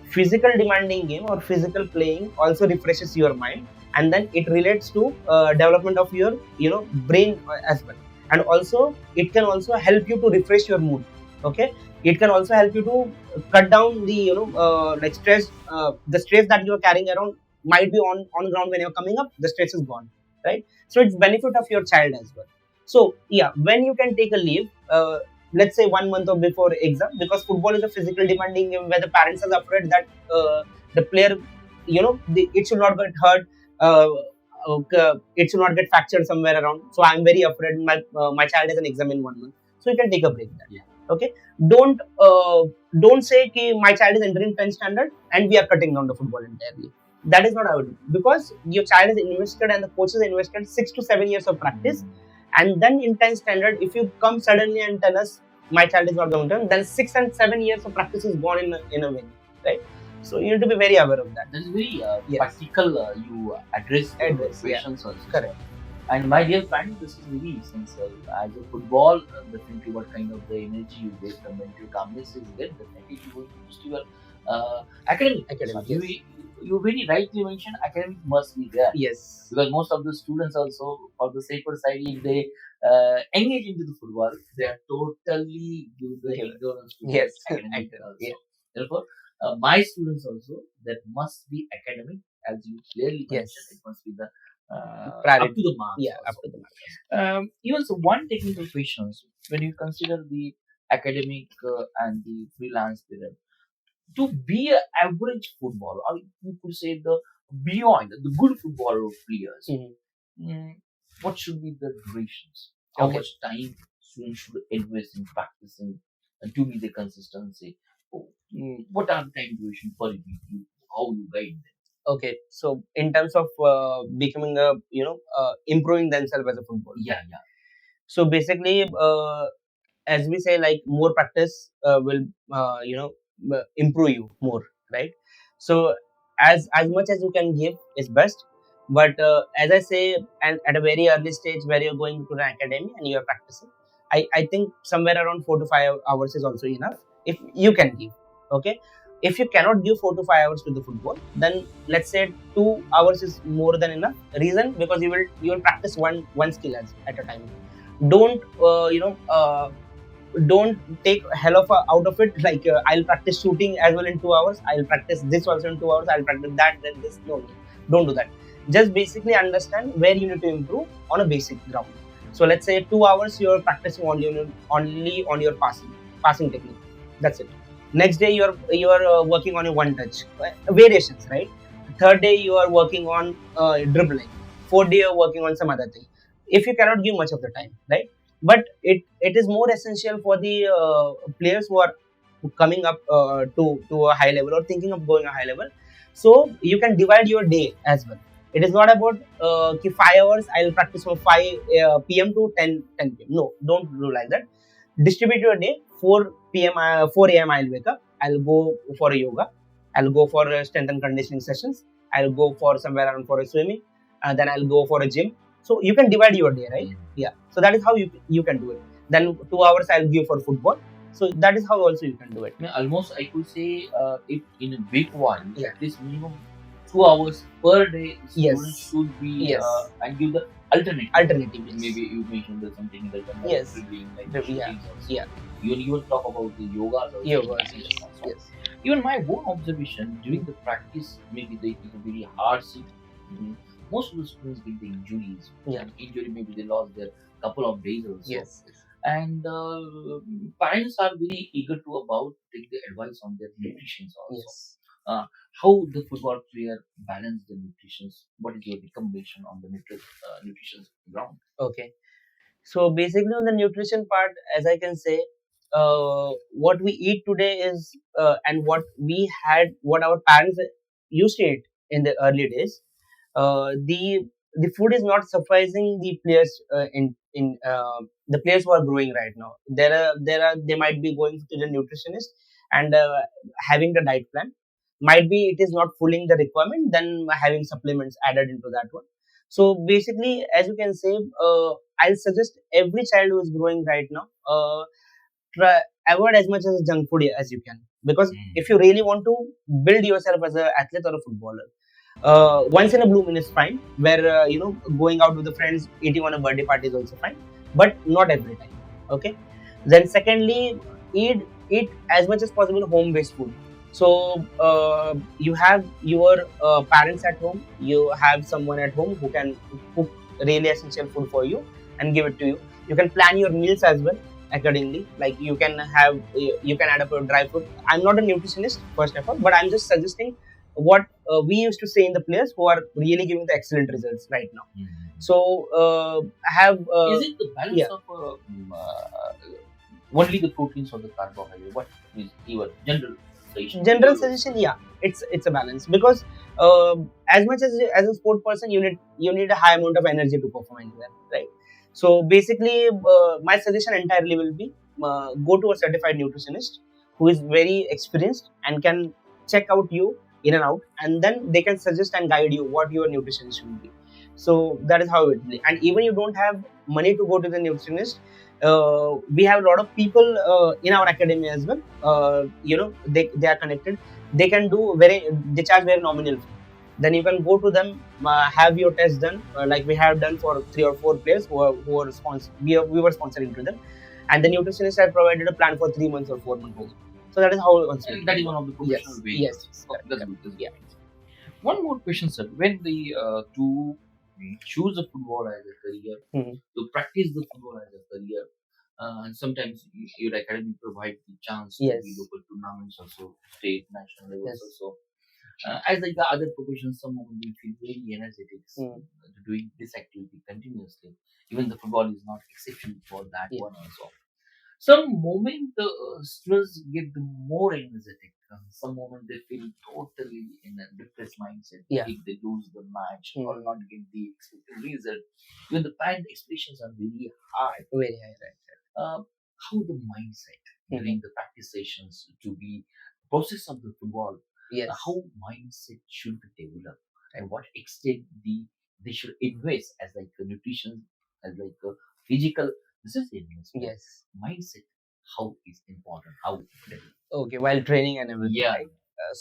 physical demanding game or physical playing also refreshes your mind, and then it relates to development of your brain as well, and also it can also help you to refresh your mood. Okay, it can also help you to cut down the like stress, the stress that you are carrying around might be on ground. When you're coming up, the stress is gone, right? So it's benefit of your child as well. So yeah, when you can take a leave, let's say 1 month or before exam, because football is a physical demanding game where the parents are afraid that the player, it should not get hurt, uh, it should not get fractured somewhere around. So I'm very afraid my child has an exam in 1 month, so you can take a break there. Yeah. Okay, don't say ki my child is entering 10th standard and we are cutting down the football entirely. That is not how it is, because your child is invested and the coach has invested 6 to 7 years of practice, and then in 10th standard, if you come suddenly and tell us my child is not going to, then 6 and 7 years of practice is gone in a way, right? So you need to be very aware of that. That is very Yes. practical. You address the Address, yeah. questions also. Correct. And my dear friend, this is very essential. As a football, definitely what kind of the energy you get, the mental calmness is there, definitely you will boost your academic. Academic, So yes. you very rightly mentioned academic must be there. Yes. Because most of the students also, for the safer side, if they engage into the football, they are totally give the Give it. ignorance to Yes. the academic Academic, also. yeah. Therefore, my students also, that must be academic, as you clearly Yes. mentioned, it must be the up Priority. to the mark. Yeah, also. up to the mark. Even so, one technical questions when you consider the academic and the freelance period, to be an average footballer, or you could say the beyond the good footballer players, what should be the durations? How Okay. much time students should invest in practicing and to be the consistency? What are the time duration for you? How you guide them? Okay, so in terms of becoming a improving themselves as a footballer. Yeah. So basically, as we say, like more practice will improve you more, right? So as much as you can give is best, but as I say, and at a very early stage where you're going to an academy and you're practicing, I think somewhere around 4 to 5 hours is also enough if you can give. Okay, if you cannot give 4 to 5 hours to the football, then let's say 2 hours is more than enough. Reason, because you will practice one skill at a time. Don't don't take hell of out of it, like I'll practice shooting as well in 2 hours, I'll practice this also in 2 hours, I'll practice that, then this. No, don't do that. Just basically understand where you need to improve on a basic ground. So let's say 2 hours you're practicing only on your passing technique. That's it. Next day you're working on your one touch variations, right? Third day you are working on dribbling. Fourth day you're working on some other thing. If you cannot give much of the time, right? But it is more essential for the players who are coming up to a high level or thinking of going a high level. So you can divide your day as well. It is not about 5 hours I'll practice from 5 p.m. to 10 p.m. No, don't do like that. Distribute your day. 4 p.m. 4 a.m. I'll wake up, I'll go for a yoga, I'll go for strength and conditioning sessions, I'll go for somewhere around for a swimming, then I'll go for a gym. So you can divide your day, right? Yeah. So that is how you can do it. Then 2 hours I'll give for football. So that is how also you can do it. Yeah, almost I could say if in a big one, Yeah. at least minimum 2 hours per day Yes. students should be Yes. and give the alternative. Alternative, yes. Maybe you mentioned that something that Yes. dribbling, like Yeah. shootings also. Yeah. You will talk about the yogas also. Yoga. and so on. Yes. Even my own observation during the practice, maybe they take a very hard seat. Most of the students get the injuries. Yeah. And injury, maybe they lost their couple of days also. Yes. And parents are very eager to about take the advice on their nutrition also. Yes. How the football player balance the nutrition? What is your recommendation on the nutrition ground? Okay. So basically on the nutrition part, as I can say, what we eat today is and what our parents used to eat in the early days. The food is not sufficing the players in the players who are growing right now. They might be going to the nutritionist and having the diet plan. Might be it is not fulfilling the requirement. Then having supplements added into that one. So basically, as you can say, I'll suggest every child who is growing right now, try avoid as much as junk food as you can, because if you really want to build yourself as an athlete or a footballer, once in a blue moon is fine. Where going out with the friends, eating on a birthday party is also fine, but not every time. Okay. Then secondly, eat as much as possible home based food. So you have your parents at home, you have someone at home who can cook really essential food for you and give it to you. You can plan your meals as well accordingly. Like you can add up your dry food. I'm not a nutritionist first of all, but I'm just suggesting what we used to say in the players who are really giving the excellent results right now. So have is it the balance of only the proteins or the carbohydrate? What is your general suggestion? General suggestion, yeah, it's a balance, because as much as a sport person, you need a high amount of energy to perform anywhere, right? So basically, my suggestion entirely will be, go to a certified nutritionist who is very experienced and can check out you in and out, and then they can suggest and guide you what your nutrition should be. So that is how it will be. And even you don't have money to go to the nutritionist, we have a lot of people in our academy as well. They are connected. They can do they charge very nominal fee. Then you can go to them, have your test done, like we have done for 3 or 4 players who are sponsor. We were sponsoring to them, and the nutritionist had provided a plan for 3 months or 4 months also. So that is how That is one of the professional ways. Yes, Okay, that's good. That's yeah. good. One more question, sir. When the to choose the football as a career, Mhm. to practice the football as a career, and sometimes your academy provides the chance to Yes. be local tournaments also, state, national levels Yes. also. As like the other professions, some of them will feel very energetic doing this activity continuously. Even the football is not exception for that Yeah. one also. Some moment the students get more energetic. Some moment they feel totally in a depressed mindset Yeah. if they lose the match or not get the expected result. Even the parent expectations are very high. Very high, right? How the mindset during the practice sessions to be process of the football, Yes. how mindset should be developed and what extent they should invest as like a nutrition, as like a physical. This is investment. Yes. Mindset, how is important, how develop. Okay, while training and everything, Yeah. right?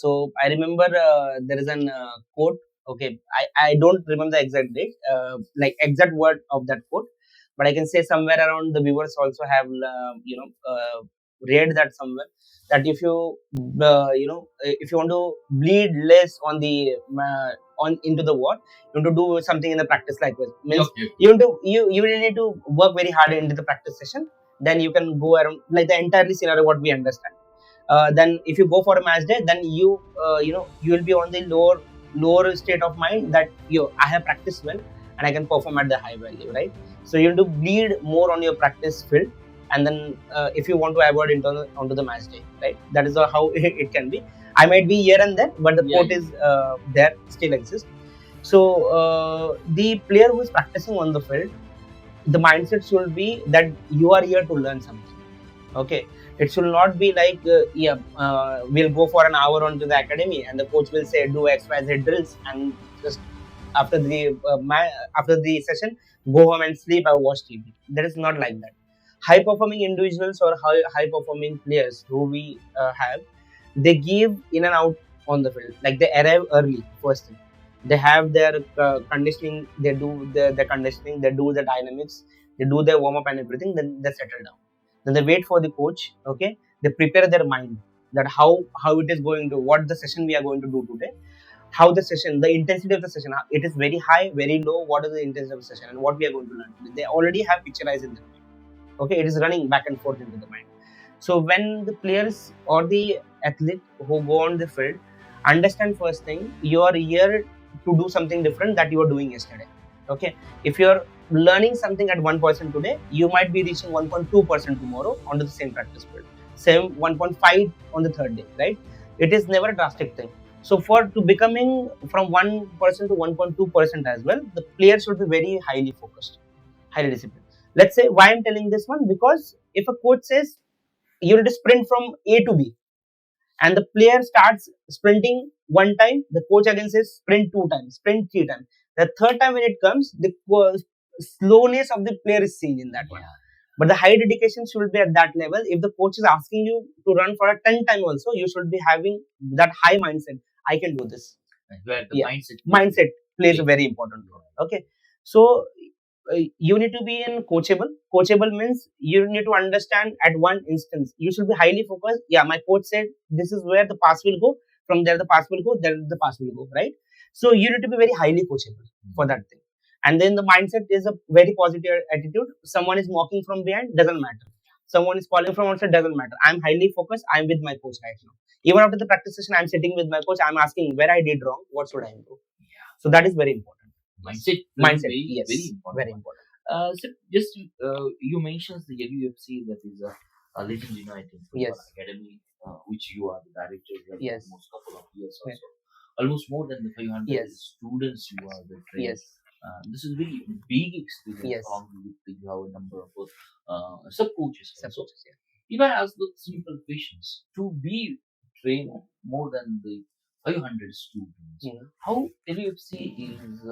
So I remember there is an quote. Okay, I don't remember the exact date, like exact word of that quote, but I can say somewhere around the viewers also have read that somewhere, that if you if you want to bleed less on the on into the war, you want to do something in the practice like this. Means Okay. you really need to work very hard into the practice session. Then you can go around like the entirely scenario what we understand. Then if you go for a match day, then you will be on the lower state of mind that I have practiced well and I can perform at the high value, right? So you have to bleed more on your practice field, and then if you want to avoid onto the match day, right? That is how it can be. I might be here and there, but the quote is there, still exists. So the player who is practicing on the field, the mindset should be that you are here to learn something. Okay, it should not be like we'll go for an hour onto the academy and the coach will say do XYZ drills, and just after the after the session go home and sleep or watch TV. That is not like that. High performing individuals or high performing players who we have, they give in and out on the field. Like they arrive early first thing. They have their conditioning. They do the conditioning. They do the dynamics. They do their warm up and everything. Then they settle down. Then they wait for the coach. Okay, they prepare their mind that how it is going to, what the session we are going to do today, how the session, the intensity of the session, it is very high, very low, what is the intensity of the session and what we are going to learn today. They already have picturized in their mind. Okay, it is running back and forth into the mind. So when the players or the athlete who go on the field understand, first thing, you are here to do something different that you were doing yesterday. Okay, if you're learning something at 1% today, you might be reaching 1.2% tomorrow onto the same practice field, same 1.5 on the third day, right? It is never a drastic thing. So for to becoming from 1% to 1.2% as well, the player should be very highly focused, highly disciplined. Let's say why I'm telling this one, because if a coach says you need to sprint from A to B, and the player starts sprinting one time, the coach again says sprint 2 times, sprint 3 times. The third time when it comes, the slowness of the player is seen in that one. But the high dedication should be at that level. If the coach is asking you to run for a 10 time also, you should be having that high mindset. I can do this. Where the Mindset plays a very important role. Okay, so you need to be in coachable. Coachable means you need to understand at one instance. You should be highly focused. Yeah, my coach said this is where the pass will go. From there the pass will go. There the pass will go. Right. So you need to be very highly coachable for that thing. And then the mindset is a very positive attitude. Someone is mocking from behind, doesn't matter. Someone is calling from outside, doesn't matter. I'm highly focused. I'm with my coach right now. Even after the practice session, I'm sitting with my coach. I'm asking where I did wrong. What should I improve? So that is very important. Mindset, yes, very important. Very important. So just you mentioned the UFC, that is a Legend United Football Yes. Academy. which you are the director here for Yes. almost couple of years Yeah. also. Almost more than the 500 Yes. students you are the trainer. Yes. This is very big experience. Yes. Along with you have a number of sub coaches also. Supports. Yeah. If I ask the simple questions, to be trained more than the 500 students, Mhm. how LUFC is,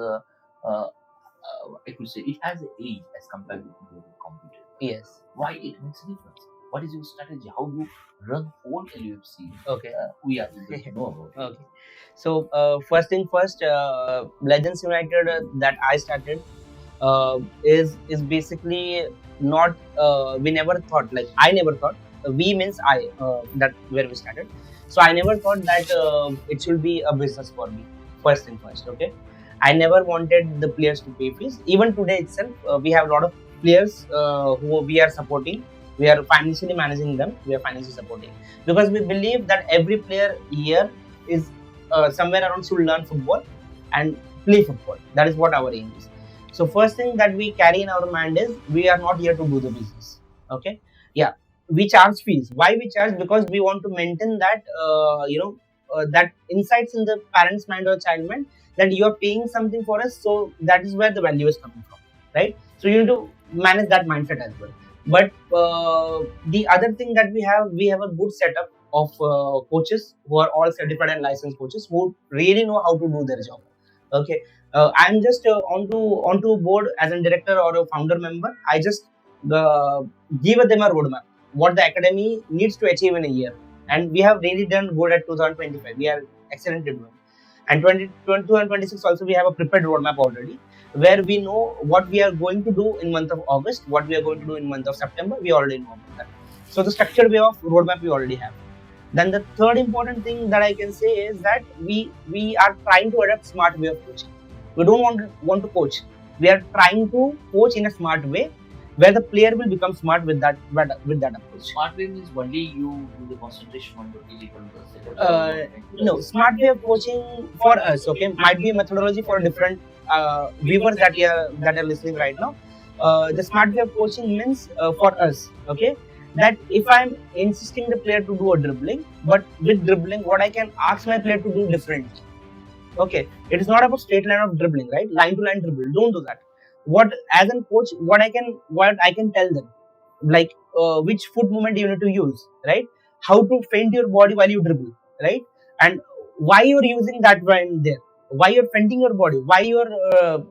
I could say, it has an age as compared with the computer. Yes. Why it makes a difference? What is your strategy? How do you run whole LUFC? Okay. We are eager to know about it. Okay. So first thing first, Legends United that I started is basically not. We never thought, like I never thought. We means I, that where we started. So I never thought that it should be a business for me. First thing first. Okay. I never wanted the players to pay fees. Even today itself, we have a lot of players who we are supporting. We are financially managing them. We are financially supporting because we believe that every player here is somewhere around should learn football and play football. That is what our aim is. So first thing that we carry in our mind is we are not here to do the business. Okay, yeah, we charge fees. Why we charge? Because we want to maintain that that insights in the parents' mind or child mind that you are paying something for us. So that is where the value is coming from, right? So you need to manage that mindset as well. But the other thing that we have a good setup of coaches who are all certified and licensed coaches who really know how to do their job. Okay, I'm just onto board as a director or a founder member. I just uh, give them a roadmap what the academy needs to achieve in a year, and we have really done good at 2025. We are excellent at doing. And 2026 also we have a prepared roadmap already where we know what we are going to do in month of August, what we are going to do in month of September. We already know about that. So the structured way of roadmap we already have. Then the third important thing that I can say is that we are trying to adopt smart way of coaching. We don't want to coach. We are trying to coach in a smart way where the player will become smart with that approach. Smart way means only you do the concentration on the physical setup. No, smart way of coaching for us, okay, might be a methodology for different viewers that are listening right now. The smart way of coaching means for us, okay, that if I'm insisting the player to do a dribbling, but with dribbling, what I can ask my player to do differently. Okay, it is not about straight line of dribbling, right? Line to line dribble. Don't do that. What as a coach, what I can tell them, like which foot movement you need to use, right? How to feint your body while you dribble, right? And why you're using that one there? Why you're feinting your body? Why you're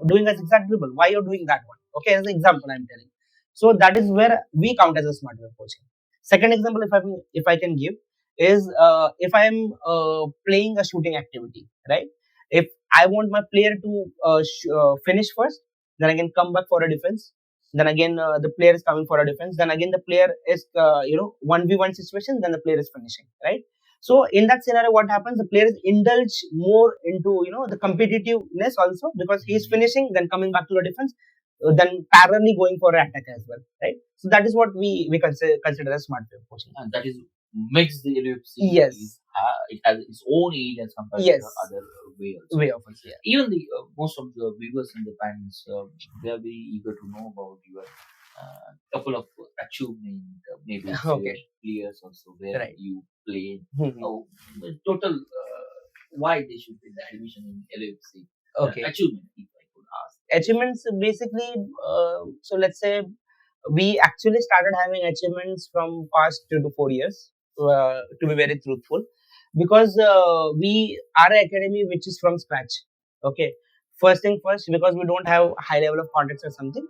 doing a zigzag dribble? Why you're doing that one? Okay, as an example, I'm telling. So that is where we count as a smart way of coaching. Second example, if I can give is if I am playing a shooting activity, right? If I want my player to finish first, then I can come back for a defense. Then again, the player is coming for a defense. Then again, the player is 1v1 situation. Then the player is finishing, right? So in that scenario, what happens? The players indulge more into the competitiveness also because he is finishing, then coming back to the defense, then parallelly going for an attack as well, right? So that is what we consider as smart way of coaching. And that is makes the LUFC. Yes. It has its own age as compared Yes. to the other way also. Way of us, yeah. Even the most of the viewers and the fans, they are very eager to know about your couple of achievement, maybe it's Okay. your players also where Right. you played. Mhm. The total why they should be the admission in LUFC. Okay. Achievement, if I could ask. Achievements basically, so let's say we actually started having achievements from past 2 to 4 years, to be very truthful, because we are an academy which is from scratch. Okay, first thing first, because we don't have high level of contacts or something,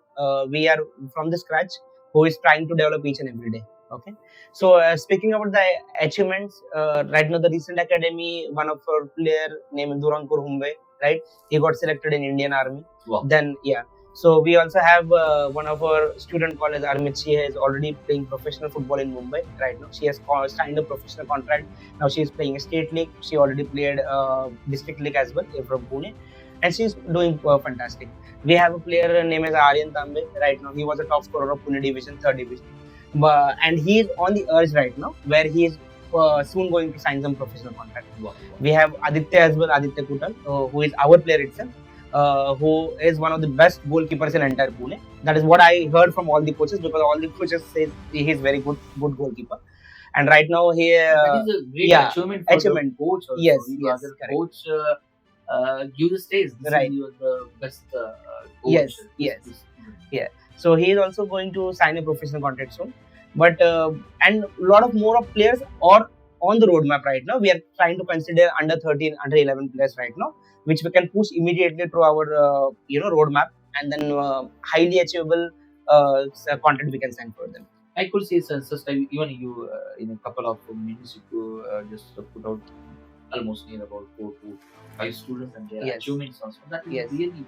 we are from the scratch who is trying to develop each and every day. Okay, so speaking about the achievements, right now the recent academy, one of our player named Duran Kurhumbe, right, he got selected in Indian Army. Wow. Then yeah, so we also have one of our student college, Armit. She is already playing professional football in Mumbai right now. She has signed a professional contract. Now she is playing a state league. She already played district league as well from Pune, and she's doing fantastic. We have a player named as Aryan Tambe right now. He was a top scorer of Pune Division, third division, and he is on the urge right now where he is soon going to sign some professional contract. Wow. We have Aditya as well, Aditya Kutal, who is our player itself. Who is one of the best goalkeepers in entire Pune. That is what I heard from all the coaches because all the coaches say he is very good goalkeeper. And right now he That is a great yeah, achievement for achievement. the coach also. Yes, If yes, other correct. coach give the stage, this Right. is your the best coach. Yes, yes. Yeah. So he is also going to sign a professional contract soon. But and a lot of more of players are on the roadmap right now. We are trying to consider under 13, under 11 players right now, which we can push immediately to our roadmap, and then highly achievable content we can send for them. I could say such type, even you in a couple of minutes you could just put out almost near about 4 to 5 students and their Yes. achievements also. That is Yes. really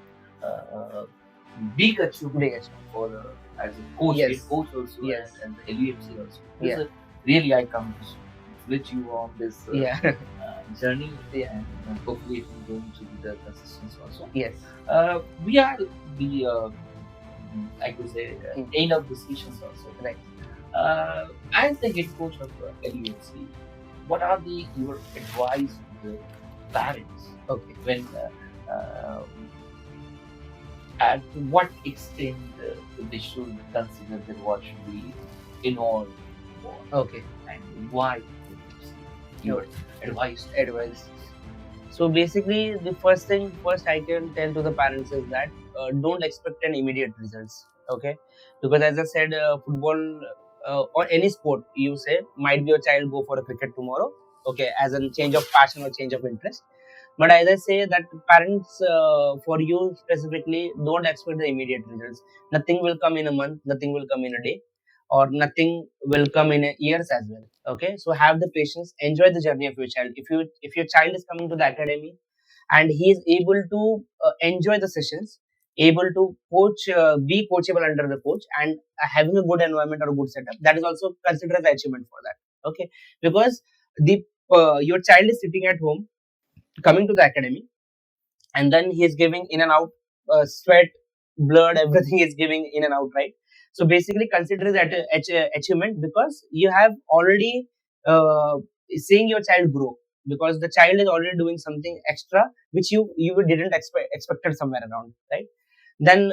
big achievement Big achievement. for as a coach, Yes. head coach also, Yes. and the LUFC also. This Yeah. is really I congratulate you on this Yeah. journey, Yeah. and hopefully it will going to be the consistency also. Yes. We are the I could say end of discussions also. Right. As the head coach of LUFC, what are your advice to the parents? Okay. When at what extent they should consider that what should be involved more, Okay. and why? Your advice. So basically, the first I can tell to the parents is that don't expect an immediate results. Okay, because as I said, football or any sport, you say might be your child go for a cricket tomorrow. Okay, as a change of passion or change of interest. But as I say that parents, for you specifically, don't expect the immediate results. Nothing will come in a month. Nothing will come in a day, or nothing will come in a years as well. Okay, so have the patience, enjoy the journey of your child. If your child is coming to the academy and he is able to enjoy the sessions, able to coach, be coachable under the coach, and having a good environment or a good setup, that is also considered as achievement for that. Okay, because the your child is sitting at home, coming to the academy, and then he is giving in and out, sweat, blood, everything is giving in and out, right? So basically consider that achievement, because you have already uh, seeing your child grow, because the child is already doing something extra which you didn't expected somewhere around, right? Then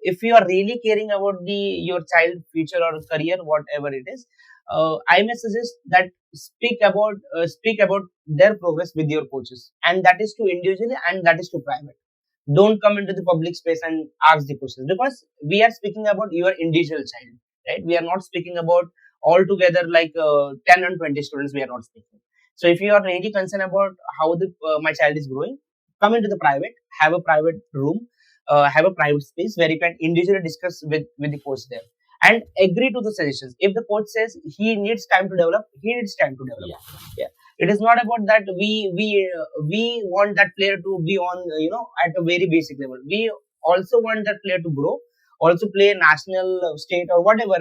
if you are really caring about the your child future or career, whatever it is, I may suggest that speak about their progress with your coaches, and that is to individually and that is to private. Don't come into the public space and ask the questions, because we are speaking about your individual child, right? We are not speaking about all together like 10 and 20 students, we are not speaking. So if you are really concerned about how the my child is growing, come into the private, have a private room, have a private space where you can individually discuss with the coach there, and agree to the suggestions. If the coach says he needs time to develop, he needs time to develop. Yeah. It is not about that we want that player to be on at a very basic level. We also want that player to grow, also play national, state, or whatever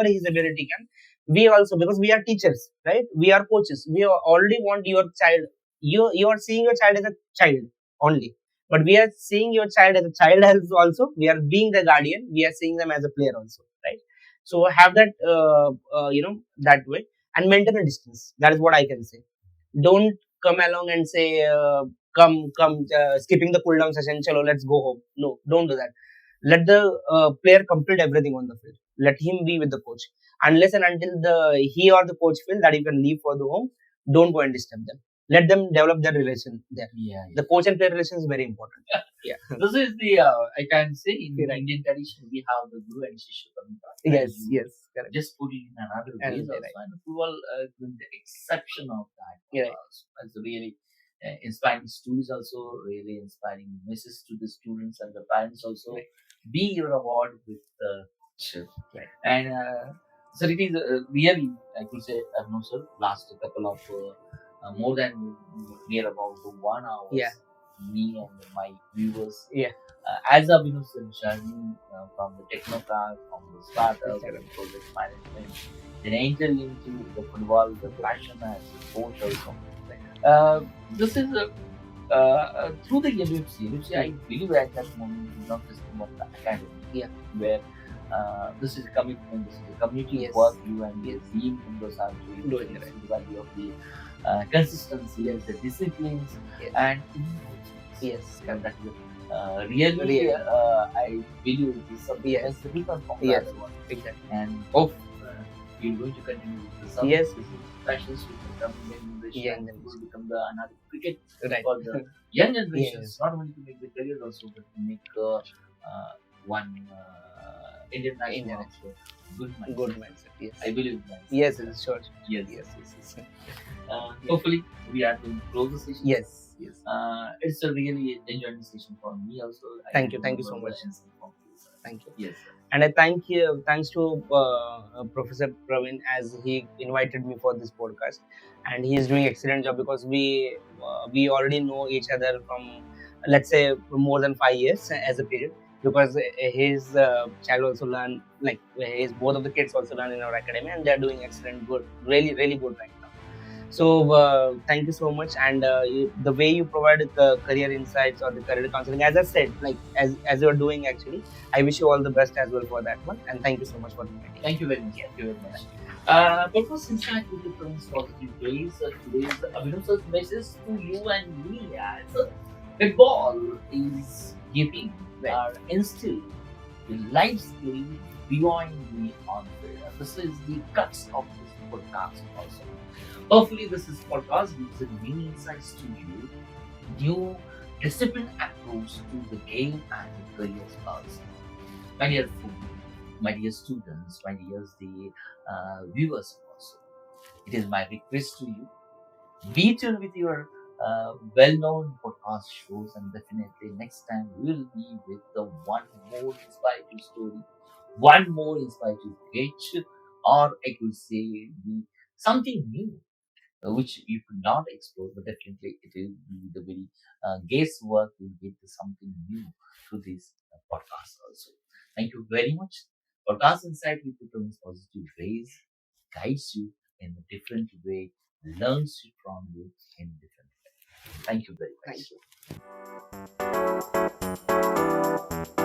his ability can. We also, because we are teachers, right? We are coaches. We already want your child. You are seeing your child as a child only, but we are seeing your child as a child as also. We are being the guardian. We are seeing them as a player also, right? So have that that way, and maintain a distance. That is what I can say. Don't come along and say come skipping the cool down session, chalo let's go home. No, don't do that. Let the player complete everything on the field. Let him be with the coach, unless and until the he or the coach feel that you can leave for the home. Don't go and disturb them. Let them develop their relation there. The coach and player relation is very important. Yeah. This is the I can say in Indian tradition we have the guru and shishya parampara. Yes, correct. Just put it in another way also, and football doing the exception of that. It's really inspiring stories, also really inspiring messages to the students and the parents also. Be your award with the children. And so it is really, I could say, no sir, last couple of more than near about 1 hour. Me and my viewers. As a journey from the technocrat, from the startup, and project management, then enter into the football, the passion as a coach also. This is through the LUFC. I believe at that moment is not just about the academy. Where this is commitment, this is the community work you and your team members are doing the value of the consistency and the disciplines and that really I believe it is something else different from the other one. And hope you're going to continue with the some Yes. business passions will become young generation, Young and it will generation. become the another cricket Right. for the young generations, Yes. not only to make the career also, but to make one Indian national Indian. also good Good mindset. mindset. Yes. I believe mindset. Yes. Yes. Sure. Yes, Yes. yes, yes, yes. Yeah. Hopefully, we are going to close the session. Yes. Yes. It's a really enjoying session for me also. I Thank you. don't Thank you know so the much. answer from you, sir. Thank you. Yes, sir. And I thanks to Professor Pravin as he invited me for this podcast, and he is doing excellent job because we already know each other from, let's say, more than 5 years as a period, because his child also learn, like his both of the kids also learn in our academy, and they are doing excellent, good, really good right now. So thank you so much, and the way you provided the career insights or the career counseling, as I said, like as you're doing actually, I wish you all the best as well for that one, and thank you so much for inviting me. Thank you very much. Yeah, Thank you very much. thank you. Purpose Insight with the Prince Positive Days. Today's Abhinav's message to you and me as a ball is giving Right. instill the life skill beyond the on-field. This is the guts of this podcast also. Hopefully, this is podcast gives you many insights to you, new discipline approach to the game and the careers also. My dear friends, my dear students, my dear the viewers also. It is my request to you. Be tuned with your well-known podcast shows, and definitely next time we will be with the one more inspiring story, one more inspiring sketch, or I could say the something new which you could not explore, but definitely it will be the very guesswork will get to something new through this podcast also. Thank you very much. Podcast Insight with the Promise Positive Ways guides you in a different way, learns from you in a different way. Thank you very Thank much. you.